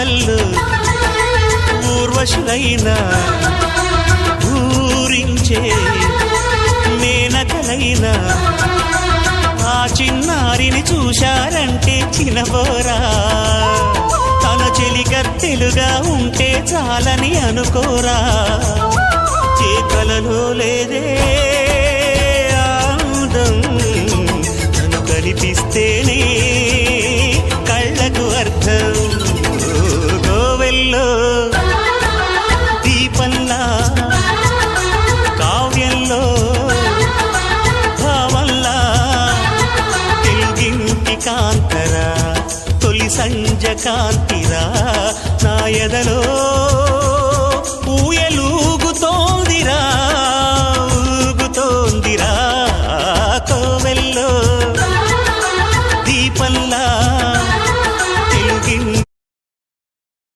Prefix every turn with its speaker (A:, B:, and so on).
A: కోమల్లు ఊర్వశులైనా ఊరించే మేనకలైనా ఆ చిన్నారిని చూశారంటే చినబోరా తన చెలికత్తెలుగా ఉంటే చాలని అనుకోరా చేతలలో లేదే ఆనందం తను కనిపిస్తేనే కళ్ళకు అర్థం గోవెల్లో దీపంలా కావ్యంలో భావంలా తెలుగింటి కాంతరా తొలి సంజ కాంతిరా నా ఎదలో ఊయలు